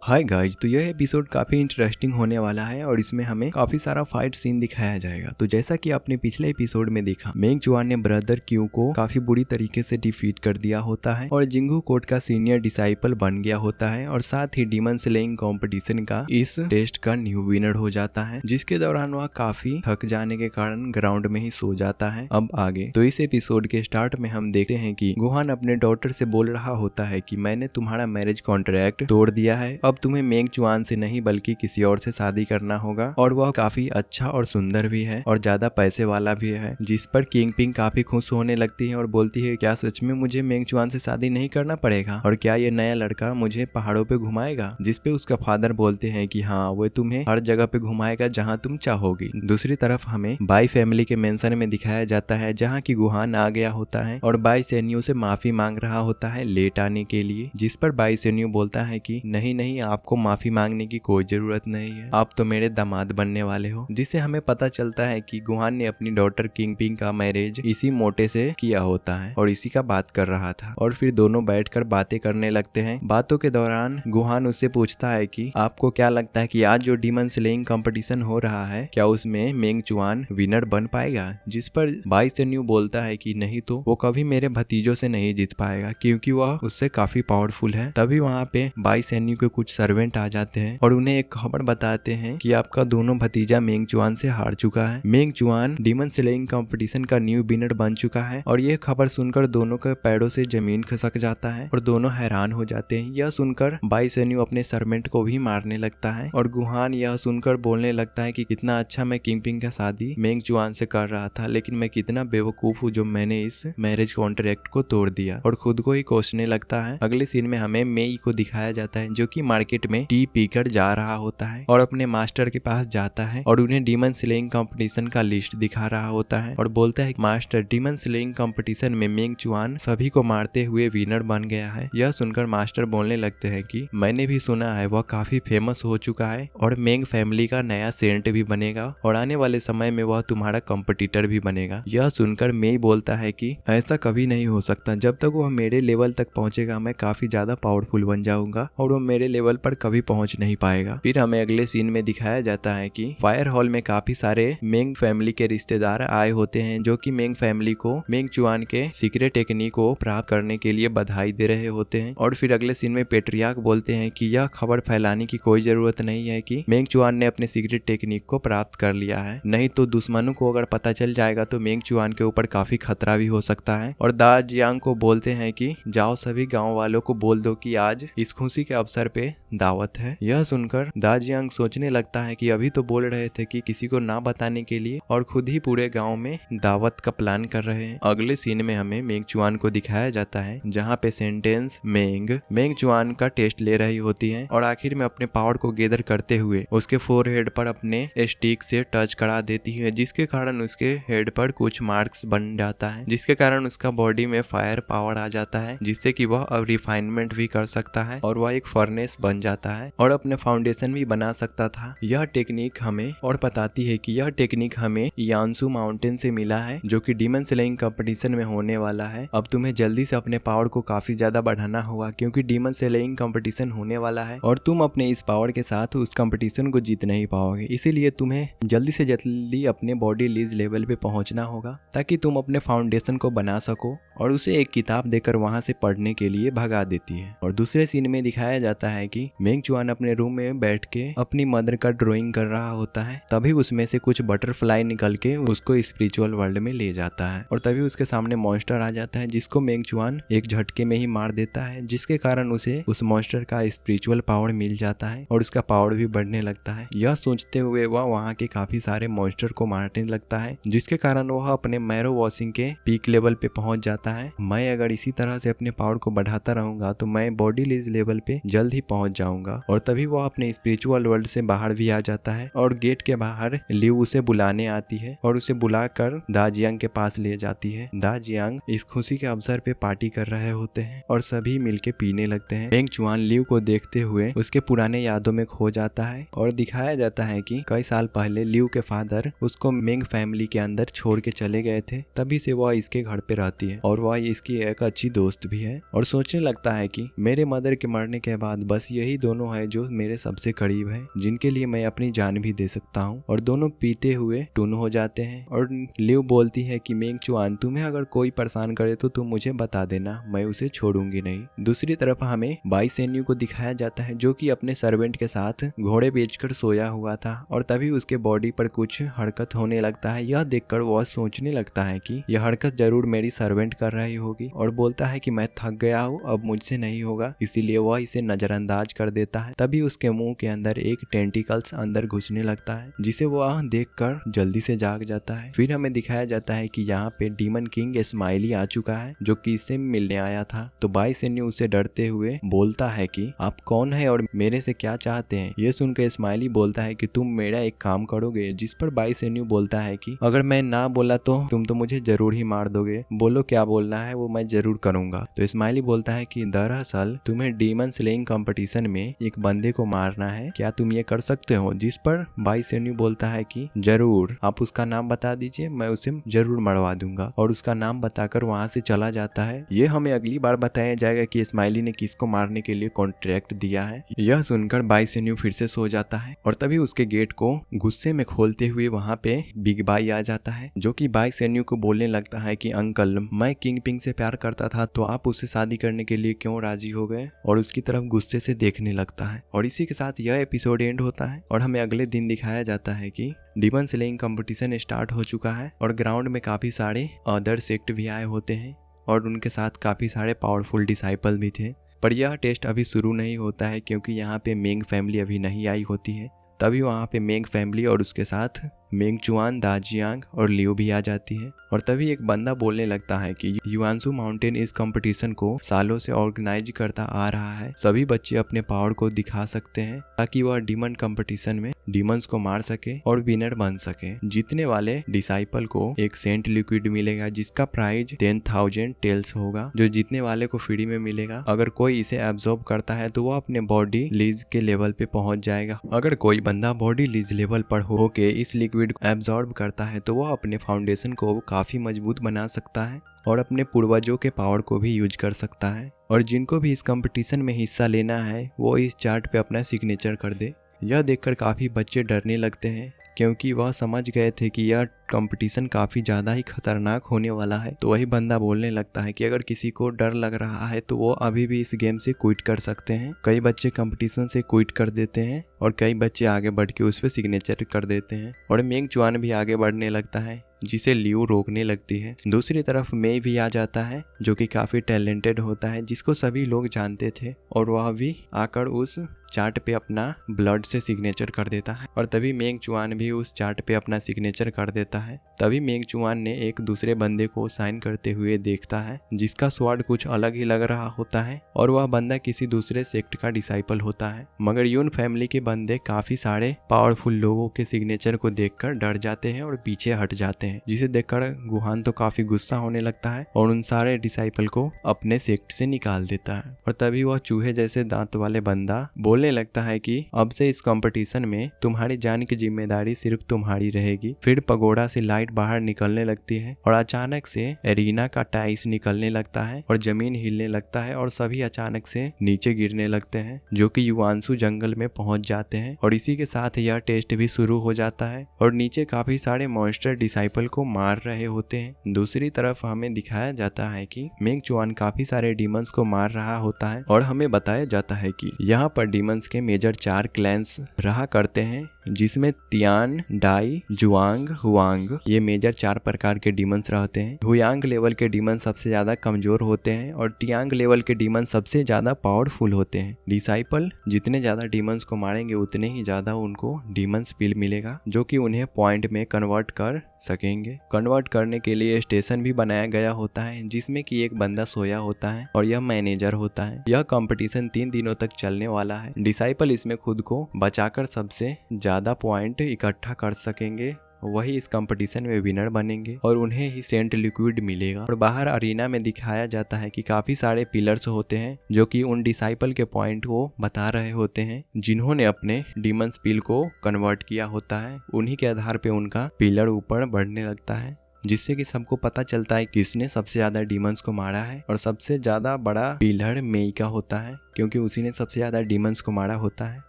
Hi guys, तो यह episode काफी इंटरेस्टिंग होने वाला है और इसमें हमें काफी सारा फाइट सीन दिखाया जाएगा। तो जैसा कि आपने पिछले एपिसोड में देखा, मेंग जुआन ने ब्रदर क्यू को काफी बुरी तरीके से डिफीट कर दिया होता है और जिंगू कोड का सीनियर डिसाइपल बन गया होता है और साथ ही डीमन स्लेइंग कंपटीशन का इस टेस्ट का न्यू विनर हो जाता है, जिसके दौरान वह काफी थक जाने के कारण ग्राउंड में ही सो जाता है। अब आगे तो इस एपिसोड के स्टार्ट में हम देखते हैं कि गुहान अपने डॉटर से बोल रहा होता है कि मैंने तुम्हारा मैरिज कॉन्ट्रैक्ट तोड़ दिया है, अब तुम्हें मेंग जुआन से नहीं बल्कि किसी और से शादी करना होगा और वह काफी अच्छा और सुंदर भी है और ज्यादा पैसे वाला भी है। जिस पर किंग पिंग काफी खुश होने लगती है और बोलती है, क्या सच में मुझे मेंग जुआन से शादी नहीं करना पड़ेगा और क्या ये नया लड़का मुझे पहाड़ों पे घुमाएगा? जिस पे उसका फादर बोलते हैं कि हाँ, वो तुम्हें हर जगह पे घुमाएगा जहाँ तुम चाहोगी। दूसरी तरफ हमें बाई फैमिली के मेंशन में दिखाया जाता है जहाँ की गुहान आ गया होता है और बाई सेन्यू से माफी मांग रहा होता है लेट आने के लिए, जिस पर बाई सेन्यू बोलता है कि नहीं, आपको माफी मांगने की कोई जरूरत नहीं है, आप तो मेरे दामाद बनने वाले हो। जिससे हमें पता चलता है कि गुहान ने अपनी डॉटर किंग पिंग का मैरिज इसी मोटे से किया होता है और इसी का बात कर रहा था और फिर दोनों बैठकर बातें करने लगते हैं। बातों के दौरान गुहान उससे पूछता है कि आपको क्या लगता है कि आज जो डीमन स्लेइंग कंपटीशन हो रहा है, क्या उसमें मेंग जुआन विनर बन पाएगा? जिस पर बाई सेन्यू बोलता है कि नहीं, तो वो कभी मेरे भतीजों से नहीं जीत पाएगा क्योंकि वह उससे काफी पावरफुल है। तभी वहाँ पे बाई सेन्यू के कुछ सर्वेंट आ जाते हैं और उन्हें एक खबर बताते हैं कि आपका दोनों भतीजा मेंग जुआन से हार चुका है। मेंग जुआन डीमन स्लेइंग कंपटीशन का न्यू विनर बन चुका है और यह खबर सुनकर दोनों के पैरों से जमीन खिसक जाता है और दोनों हैरान हो जाते हैं। यह सुनकर बाई सेन्यू अपने सर्वेंट को भी मारने लगता है और गुहान यह सुनकर बोलने लगता है कि कितना अच्छा मैं किंग पिंग का शादी मेंग जुआन से कर रहा था, लेकिन मैं कितना बेवकूफ हूँ जो मैंने इस मैरिज कॉन्ट्रैक्ट को तोड़ दिया और खुद को ही कोसने लगता है। अगले सीन में हमें मेई को दिखाया जाता है जो कि मार्केट में टी पीकर जा रहा होता है और अपने मास्टर के पास जाता है और उन्हें डीमन स्लेइंग कंपटीशन का लिस्ट दिखा रहा होता है और बोलता है, मास्टर, डीमन स्लेइंग कंपटीशन में मेंग जुआन सभी को मारते हुए विनर बन गया है। यह सुनकर मास्टर बोलने लगते हैं कि मैंने भी सुना है वह काफी फेमस हो चुका है और मेंग फैमिली का नया सेंट भी बनेगा और आने वाले समय में वह तुम्हारा कंपटीटर भी बनेगा। यह सुनकर मेई बोलता है कि ऐसा कभी नहीं हो सकता, जब तक वह मेरे लेवल तक पहुंचेगा मैं काफी ज्यादा पावरफुल बन जाऊंगा और वो मेरे लेवल पर कभी पहुंच नहीं पाएगा। फिर हमें अगले सीन में दिखाया जाता है कि फायर हॉल में काफी सारे मेंग फैमिली के रिश्तेदार आए होते हैं जो कि मेंग फैमिली को मेंग जुआन के सीक्रेट टेक्निक को प्राप्त करने के लिए बधाई दे रहे होते हैं। और फिर अगले सीन में पेट्रियार्क बोलते हैं कि यह खबर फैलाने की कोई जरूरत नहीं है कि मेंग जुआन ने अपने सीक्रेट टेक्निक को प्राप्त कर लिया है, नहीं तो दुश्मनों को अगर पता चल जाएगा तो मेंग जुआन के ऊपर काफी खतरा भी हो सकता है। और दा जियांग को बोलते हैं कि जाओ सभी गाँव वालों को बोल दो कि आज इस खुशी के अवसर पे दावत है। यह सुनकर दा जियांग सोचने लगता है कि अभी तो बोल रहे थे कि किसी को ना बताने के लिए और खुद ही पूरे गांव में दावत का प्लान कर रहे हैं। अगले सीन में हमें मेंग जुआन को दिखाया जाता है जहां पे सेंटेंस मेंग जुआन का टेस्ट ले रही होती है और आखिर में अपने पावर को गैदर करते हुए उसके फोरहेड पर अपने स्टिक से टच करा देती है, जिसके कारण उसके हेड पर कुछ मार्क्स बन जाता है, जिसके कारण उसका बॉडी में फायर पावर आ जाता है, जिससे कि वह अब रिफाइनमेंट भी कर सकता है और वह एक फर्नेस बन जाता है और अपने फाउंडेशन भी बना सकता था। यह टेक्निक हमें और बताती है कि यह टेक्निक हमें यांसू माउंटेन से मिला है जो कि डीमन स्लेइंग कंपटीशन में होने वाला है। अब तुम्हें जल्दी से अपने पावर को काफी ज्यादा बढ़ाना होगा क्योंकि डीमन स्लेइंग कंपटीशन होने वाला है और तुम अपने इस पावर के साथ उस कंपटीशन को जीत नहीं पाओगे, इसीलिए तुम्हें जल्दी से जल्दी अपने बॉडी रिलीज लेवल पे पहुंचना होगा ताकि तुम अपने फाउंडेशन को बना सको। और उसे एक किताब देकर वहां से पढ़ने के लिए भगा देती है। और दूसरे सीन में दिखाया जाता है कि मेंग जुआन अपने रूम में बैठ के अपनी मदर का ड्राइंग कर रहा होता है, तभी उसमें से कुछ बटरफ्लाई निकल के उसको स्पिरिचुअल वर्ल्ड में ले जाता है और तभी उसके सामने मॉन्स्टर आ जाता है जिसको मेंग जुआन एक झटके में ही मार देता है, जिसके कारण उसे उस मॉन्स्टर का स्पिरिचुअल पावर मिल जाता है और उसका पावर भी बढ़ने लगता है। यह सोचते हुए वह वहाँ के काफी सारे मॉन्स्टर को मारने लगता है, जिसके कारण वह अपने मैरो वॉशिंग के पीक लेवल पे पहुंच जाता है। मैं अगर इसी तरह से अपने पावर को बढ़ाता रहूंगा तो मैं बॉडी रिलीज लेवल पे जल्द ही पहुंच जाऊंगा। और तभी वह अपने स्पिरिचुअल वर्ल्ड से बाहर भी आ जाता है और गेट के बाहर लिव उसे बुलाने आती है और उसे बुलाकर दा जियांग के पास ले जाती है। दा जियांग इस खुशी के अवसर पे पार्टी कर रहे होते हैं और सभी मिलके पीने लगते हैं। मेंग जुआन लिव को देखते हुए उसके पुराने यादों में खो जाता है और दिखाया जाता है कि कई साल पहले लिव के फादर उसको मेंग फैमिली के अंदर छोड़ के चले गए थे, तभी से वह इसके घर पे रहती है और वह इसकी एक अच्छी दोस्त भी है और सोचने लगता है कि मेरे मदर के मरने के बाद बस यही यही दोनों है जो मेरे सबसे करीब है, जिनके लिए मैं अपनी जान भी दे सकता हूँ। और दोनों पीते हुए टुन हो जाते हैं और लिव बोलती है कि मेंग चुआन, तुम्हें अगर कोई परेशान करे तो तुम मुझे बता देना, मैं उसे छोड़ूंगी नहीं। दूसरी तरफ हमें बाई सेन्यू को दिखाया जाता है जो कि अपने सर्वेंट के साथ घोड़े बेचकर सोया हुआ था और तभी उसके बॉडी पर कुछ हरकत होने लगता है। यह देखकर वह सोचने लगता है कि यह हरकत जरूर मेरी सर्वेंट कर रही होगी और बोलता है कि मैं थक गया हूँ, अब मुझसे नहीं होगा, इसीलिए वह इसे नजरअंदाज कर देता है। तभी उसके मुंह के अंदर एक टेंटिकल्स अंदर घुसने लगता है जिसे वह देखकर जल्दी से जाग जाता है। फिर हमें दिखाया जाता है कि यहाँ पे डीमन किंग स्माइली आ चुका है जो कि इससे मिलने आया था। तो बाई सेन्यू उसे डरते हुए बोलता है कि आप कौन है और मेरे से क्या चाहते हैं। ये सुनकर स्माइली बोलता है कि तुम मेरा एक काम करोगे, जिस पर बाई सेन्यू बोलता है कि अगर मैं ना बोला तो तुम तो मुझे जरूर ही मार दोगे, बोलो क्या बोलना है वो मैं जरूर करूंगा। तो स्माइली बोलता है कि दरअसल तुम्हें डीमन स्लेइंग कंपटीशन में एक बंदे को मारना है, क्या तुम ये कर सकते हो। जिस पर बाई सेन्यू बोलता है कि जरूर, आप उसका नाम बता दीजिए, मैं उसे जरूर मरवा दूंगा, और उसका नाम बताकर वहां से चला जाता है। ये हमें अगली बार बताया जाएगा कि स्माइली ने किसको मारने के लिए कॉन्ट्रैक्ट दिया है। यह सुनकर बाई सेन्यू फिर से सो जाता है और तभी उसके गेट को गुस्से में खोलते हुए वहां पे बिग बाई आ जाता है जो कि बाई सेन्यू को बोलने लगता है कि अंकल, मैं किंग पिंग से प्यार करता था तो आप उससे शादी करने के लिए क्यों राजी हो गए, और उसकी तरफ गुस्से से देखने लगता है। और इसी के साथ यह एपिसोड एंड होता है और हमें अगले दिन दिखाया जाता है कि डीमन स्लेइंग कंपटीशन स्टार्ट हो चुका है और ग्राउंड में काफी सारे अदर सेक्ट भी आए होते हैं और उनके साथ काफी सारे पावरफुल डिसाइपल भी थे। पर यह टेस्ट अभी शुरू नहीं होता है क्योंकि यहाँ पे मेंग फैमिली अभी नहीं आई होती है। तभी वहाँ पे मेंग फैमिली और उसके साथ मेंग चुआन, दाजियांग और लियो भी आ जाती है। और तभी एक बंदा बोलने लगता है कि युआनसू माउंटेन इस कंपटीशन को सालों से ऑर्गेनाइज करता आ रहा है, सभी बच्चे अपने पावर को दिखा सकते हैं ताकि वह डीमन कंपटीशन में डीमंस को मार सके और विनर बन सके। जीतने वाले डिसाइपल को एक सेंट लिक्विड मिलेगा जिसका प्राइस 10,000 टेल्स होगा, जो जीतने वाले को फ्री में मिलेगा। अगर कोई इसे एब्जॉर्ब करता है तो वह अपने बॉडी लीज के लेवल पे पहुंच जाएगा। अगर कोई बंदा बॉडी लीज लेवल पर होके इस लिक्विड को एब्जॉर्ब करता है तो वह अपने फाउंडेशन को काफी मजबूत बना सकता है और अपने पूर्वजों के पावर को भी यूज कर सकता है। और जिनको भी इस कंपटीशन में हिस्सा लेना है वो इस चार्ट पे अपना सिग्नेचर कर दे। यह देखकर काफी बच्चे डरने लगते हैं क्योंकि वह समझ गए थे कि यह कंपटीशन काफी ज्यादा ही खतरनाक होने वाला है। तो वही बंदा बोलने लगता है कि अगर किसी को डर लग रहा है तो वो अभी भी इस गेम से क्विट कर सकते हैं। कई बच्चे कंपटीशन से क्विट कर देते हैं और कई बच्चे आगे बढ़ के उस पर सिग्नेचर कर देते हैं और मेंग चुआन भी आगे बढ़ने लगता है जिसे लियो रोकने लगती है। दूसरी तरफ मे भी आ जाता है जो कि काफी टैलेंटेड होता है जिसको सभी लोग जानते थे और वह भी आकर उस चार्ट पे अपना ब्लड से सिग्नेचर कर देता है और तभी मेंग चुआन भी उस चार्ट पे अपना सिग्नेचर कर देता है। तभी मेंग चुआन ने एक दूसरे बंदे को साइन करते हुए देखता है जिसका स्वाड कुछ अलग ही लग रहा होता है और वह बंदा किसी दूसरे सेक्ट का डिसाइपल होता है। मगर यून फैमिली के बंदे काफी सारे पावरफुल लोगों के सिग्नेचर को देखकर डर जाते हैं और पीछे हट जाते हैं, जिसे देखकर गुहान तो काफी गुस्सा होने लगता है और उन सारे डिसाइपल को अपने सेक्ट से निकाल देता है। और तभी वह चूहे जैसे दांत वाले बंदा बोलने लगता है कि अब से इस कंपटीशन में तुम्हारी जान की जिम्मेदारी सिर्फ तुम्हारी रहेगी। फिर पगोड़ा से लाइट बाहर निकलने लगती है और अचानक से एरिना का टाइस निकलने लगता है और जमीन हिलने लगता है और सभी अचानक से नीचे गिरने लगते हैं जो कि युआनसू जंगल में पहुंच जाते हैं। और इसी के साथ यह टेस्ट भी शुरू हो जाता है और नीचे काफी सारे मॉन्स्टर डिसाइपल को मार रहे होते हैं। दूसरी तरफ हमें दिखाया जाता है कि मेंग चुआन काफी सारे डीमंस को मार रहा होता है और हमें बताया जाता है कि यहाँ पर डीमंस के मेजर 4 क्लैंस रहा करते हैं जिसमें तियान, डाई, जुआंग, हुआंग ये मेजर 4 प्रकार के डीमंस रहते हैं। हुयांग लेवल के डीमन सबसे ज्यादा कमजोर होते हैं और टियांग लेवल के डीमन सबसे ज्यादा पावरफुल होते हैं। डिसाइपल जितने ज्यादा डीमंस को मारेंगे उतने ही ज्यादा उनको डीमन स्पिल मिलेगा जो कि उन्हें पॉइंट में कन्वर्ट कर सकेंगे। कन्वर्ट करने के लिए स्टेशन भी बनाया गया होता है जिसमें कि एक बंदा सोया होता है और यह मैनेजर होता है। यह कंपटीशन 3 दिनों तक चलने वाला है। डिसाइपल इसमें खुद को बचाकर सबसे ज्यादा पॉइंट इकट्ठा कर सकेंगे, वही इस कंपटीशन में विनर बनेंगे और उन्हें ही सेंट लिक्विड मिलेगा। और बाहर अरीना में दिखाया जाता है कि काफी सारे पिलर्स होते हैं जो कि उन डिसाइपल के पॉइंट को बता रहे होते हैं जिन्होंने अपने डीमन स्पिल को कन्वर्ट किया होता है। उन्हीं के आधार पे उनका पिलर ऊपर बढ़ने लगता है जिससे कि सबको पता चलता है किसने सबसे ज्यादा डीमंस को मारा है और सबसे ज्यादा बड़ा पिलर मेई का होता है क्योंकि उसी ने सबसे ज्यादा डीमंस को मारा होता है।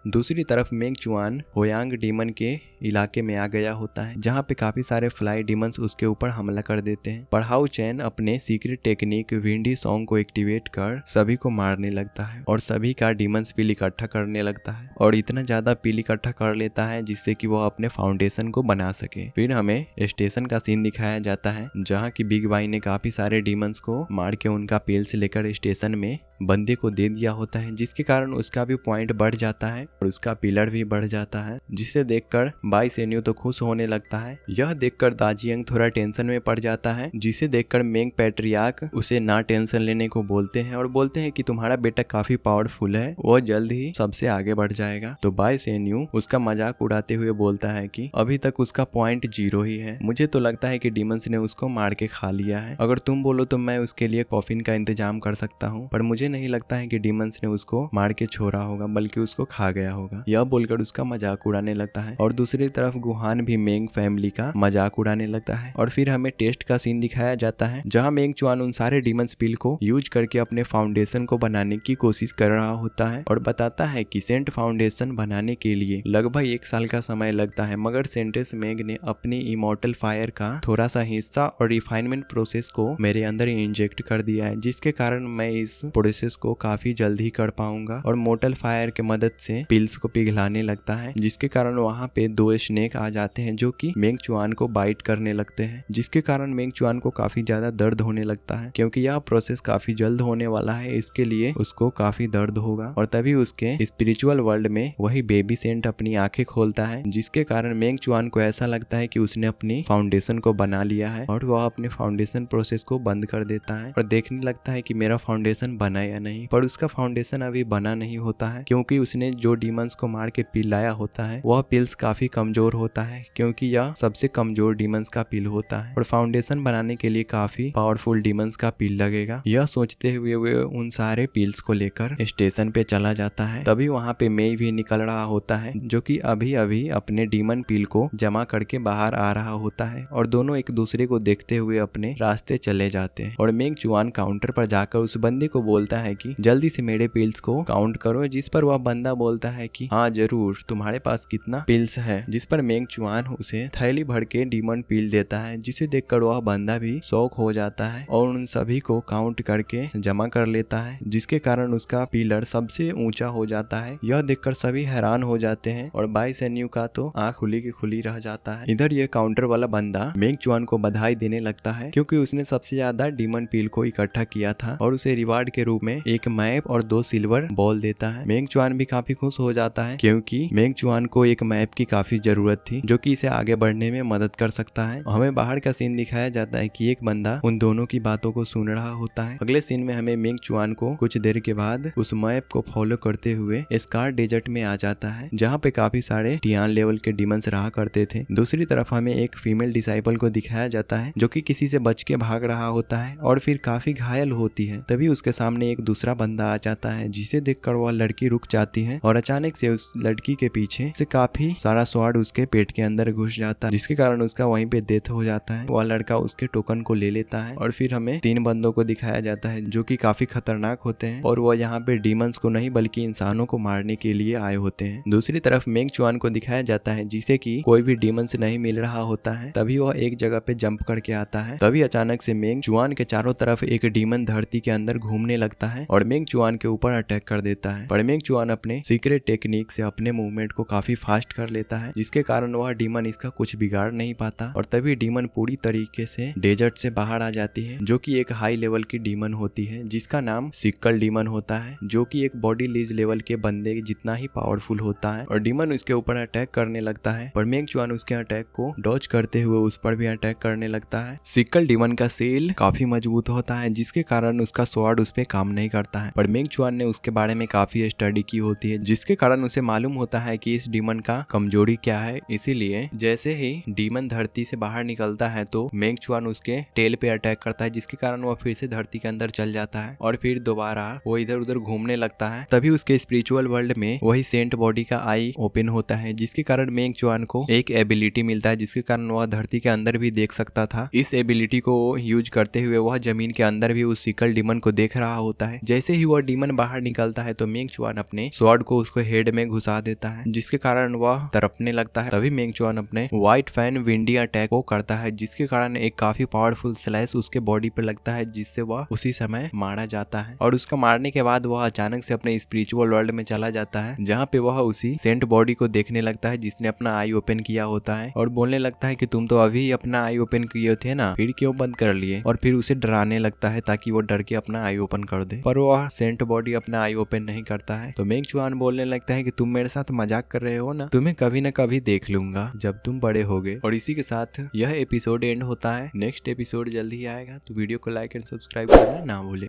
दूसरी तरफ मेंग चुआन होयांग डीमन के इलाके में आ गया होता है, जहाँ पे काफी सारे फ्लाई डीमंस उसके ऊपर हमला कर देते हैं। पर हाउ चैन अपने सीक्रेट टेक्निक विंडी सॉन्ग को एक्टिवेट कर सभी को मारने लगता है और सभी का डीमंस पील इकट्ठा करने लगता है और इतना ज्यादा पील इकट्ठा कर लेता है जिससे कि वो अपने फाउंडेशन को बना सके। फिर हमें स्टेशन का सीन दिखाया जाता है, जहाँ की बिग बाई ने काफी सारे डीमंस को मार के उनका पेल से लेकर स्टेशन में बंदे को दे दिया होता है, जिसके कारण उसका भी पॉइंट बढ़ जाता है और उसका पिलर भी बढ़ जाता है, जिसे देखकर बाई सेन्यू तो खुश होने लगता है। यह देखकर दाजियंग थोड़ा टेंशन में पड़ जाता है, जिसे देखकर मेंग पैट्रियार्क उसे ना टेंशन लेने को बोलते हैं और बोलते हैं कि तुम्हारा बेटा काफी पावरफुल है, वो जल्द ही सबसे आगे बढ़ जाएगा। तो बाई सेन्यू उसका मजाक उड़ाते हुए बोलता है कि अभी तक उसका पॉइंट 0 ही है, मुझे तो लगता है कि डीमंस ने उसको मार के खा लिया है। अगर तुम बोलो तो मैं उसके लिए कॉफिन का इंतजाम कर सकता हूँ, पर मुझे नहीं लगता है कि डीमंस ने उसको मार के छोड़ा होगा, बल्कि उसको खा गया होगा। यह बोलकर उसका मजाक उड़ाने लगता है और दूसरी तरफ गुहान भी मेंग फैमिली का मजाक उड़ाने लगता है। और फिर हमें टेस्ट का सीन दिखाया जाता है, जहाँ मेंग चुआन उन सारे डीमंस पील को यूज करके अपने फाउंडेशन को बनाने की कोशिश कर रहा होता है और बताता है कि सेंट फाउंडेशन बनाने के लिए लगभग 1 साल का समय लगता है, मगर सेंटेस मेंग ने अपनी इमॉर्टल फायर का थोड़ा सा हिस्सा और रिफाइनमेंट प्रोसेस को मेरे अंदर इंजेक्ट कर दिया है, जिसके कारण मैं इस प्रोसेस को काफी जल्दी कर पाऊंगा। और मोर्टल फायर के मदद से पिल्स को पिघलाने लगता है, जिसके कारण वहाँ पे 2 स्नेक आ जाते हैं जो कि मेंग चुआन को बाइट करने लगते हैं, जिसके कारण मेंग चुआन को काफी ज्यादा दर्द होने लगता है। क्योंकि यह प्रोसेस काफी जल्द होने वाला है, इसके लिए उसको काफी दर्द होगा। और तभी उसके स्पिरिचुअल वर्ल्ड में वही बेबी सेंट अपनी आंखें खोलता है, जिसके कारण मेंग चुआन को ऐसा लगता है कि उसने अपनी फाउंडेशन को बना लिया है और वह अपने फाउंडेशन प्रोसेस को बंद कर देता है और देखने लगता है कि मेरा फाउंडेशन बना या नहीं। पर उसका फाउंडेशन अभी बना नहीं होता है, क्योंकि उसने जो डीमंस को मार के पिल लाया होता है वह पिल्स काफी कमजोर होता है, क्योंकि यह सबसे कमजोर डीमंस का पिल होता है और फाउंडेशन बनाने के लिए काफी पावरफुल डीमंस का पिल लगेगा। यह सोचते हुए वे उन सारे पिल्स को लेकर स्टेशन पे चला जाता है। तभी वहाँ पे मेई भी निकल रहा होता है, जो कि अभी अभी अपने डीमन पिल को जमा करके बाहर आ रहा होता है और दोनों एक दूसरे को देखते हुए अपने रास्ते चले जाते हैं। और मेंग चुआन काउंटर पर जाकर उस बंदे को बोलता है कि जल्दी से मेरे पिल्स को काउंट करो, जिस पर वह बंदा बोलता है कि हाँ जरूर, तुम्हारे पास कितना पिल्स है। जिस पर मेंग चुआन उसे थैली भर के डीमन पिल देता है, जिसे देखकर वह बंदा भी शॉक हो जाता है और उन सभी को काउंट करके जमा कर लेता है, जिसके कारण उसका पिलर सबसे ऊंचा हो जाता है। यह देखकर सभी हैरान हो जाते हैं और बाई सेन्यू का तो आंख खुली की खुली रह जाता है। इधर ये काउंटर वाला बंदा मेंग चुआन को बधाई देने लगता है, क्योंकि उसने सबसे ज्यादा डीमन पिल को इकट्ठा किया था और उसे रिवार्ड के रूप में एक मैप और 2 सिल्वर बॉल देता है। मेंग चुआन भी काफी खुश हो जाता है, क्योंकि मेंग चुआन को एक मैप की काफी जरूरत थी, जो कि इसे आगे बढ़ने में मदद कर सकता है। हमें बाहर का सीन दिखाया जाता है कि एक बंदा उन दोनों की बातों को सुन रहा होता है। अगले सीन में हमें मेंग चुआन को कुछ देर के बाद उस मैप को फॉलो करते हुए स्कार डेजर्ट में आ जाता है, जहाँ पे काफी सारे टियान लेवल के डीमंस रहा करते थे। दूसरी तरफ हमें एक फीमेल डिसाइपल को दिखाया जाता है, जो कि किसी से बच के भाग रहा होता है और फिर काफी घायल होती है। तभी उसके सामने एक दूसरा बंदा आ जाता है, जिसे देखकर वह लड़की रुक जाती है और अचानक से उस लड़की के पीछे से काफी सारा स्वाड उसके पेट के अंदर घुस जाता है, जिसके कारण उसका वहीं पे डेथ हो जाता है। वह लड़का उसके टोकन को ले लेता है और फिर हमें 3 बंदों को दिखाया जाता है, जो कि काफी खतरनाक होते हैं और वह यहाँ पे डीमंस को नहीं बल्कि इंसानों को मारने के लिए आए होते हैं। दूसरी तरफ मेंग चुआन को दिखाया जाता है, जिसे कि कोई भी डीमंस नहीं मिल रहा होता है। तभी वह एक जगह पे जंप करके आता है। तभी अचानक से मेंग चुआन के चारों तरफ एक डीमन धरती के अंदर घूमने लगता है और मेंग चुआन के ऊपर अटैक कर देता है। पर मेंग चुआन अपने सीक्रेट टेक्निक से अपने मूवमेंट को काफी फास्ट कर लेता है, जिसके कारण वह डीमन इसका कुछ बिगाड़ नहीं पाता और तभी डीमन पूरी तरीके से डेजर्ट से बाहर आ जाती है, जो कि एक हाई लेवल की डीमन होती है, जिसका नाम सिक्कल डीमन होता है, जो कि एक बॉडी लीज लेवल के बंदे जितना ही पावरफुल होता है। और डीमन उसके ऊपर अटैक करने लगता है, पर मेंग चुआन उसके अटैक को डॉज करते हुए उस पर भी अटैक करने लगता है। सिक्कल डीमन का सेल काफी मजबूत होता है, जिसके कारण उसका स्वॉर्ड उस पे काम नहीं करता है। पर मेंग चुआन ने उसके बारे में काफी स्टडी की होती है, जिसके कारण उसे मालूम होता है कि इस डीमन का कमजोरी क्या है। इसीलिए जैसे ही डीमन धरती से बाहर निकलता है तो मेंग चुआन उसके टेल पे अटैक करता है, जिसके कारण वह फिर से धरती के अंदर चल जाता है और फिर दोबारा वो इधर उधर घूमने लगता है। तभी उसके स्पिरिचुअल वर्ल्ड में वही सेंट बॉडी का आई ओपन होता है, जिसके कारण मेंग चुआन को एक एबिलिटी मिलता है, जिसके कारण वह धरती के अंदर भी देख सकता था। इस एबिलिटी को यूज करते हुए वह जमीन के अंदर भी उस सिक्कल डीमन को देख रहा होता होता है। जैसे ही वह डीमन बाहर निकलता है तो मेंग चुआन अपने स्वॉर्ड को उसको हेड में घुसा देता है, जिसके कारण वह तड़पने लगता है। तभी मेंग चुआन अपने व्हाइट फैन विंडी अटैक को करता है, जिसके कारण एक काफी पावरफुल स्लैश उसके बॉडी पर लगता है, जिससे वह उसी समय मारा जाता है। और उसका मारने के बाद वह अचानक से अपने स्पिरिचुअल वर्ल्ड में चला जाता है, जहाँ पे वह उसी सेंट बॉडी को देखने लगता है जिसने अपना आई ओपन किया होता है, और बोलने लगता है कि तुम तो अभी अपना आई ओपन किए थे ना, फिर क्यों बंद कर लिए। और फिर उसे डराने लगता है ताकि वो डर के अपना आई ओपन कर दे, पर वह सेंट बॉडी अपना आई ओपन नहीं करता है। तो मेंग चुआन बोलने लगता है कि तुम मेरे साथ मजाक कर रहे हो ना, तुम्हें कभी न कभी देख लूंगा जब तुम बड़े होगे। और इसी के साथ यह एपिसोड एंड होता है। नेक्स्ट एपिसोड जल्दी आएगा, तो वीडियो को लाइक एंड सब्सक्राइब करना ना भूले।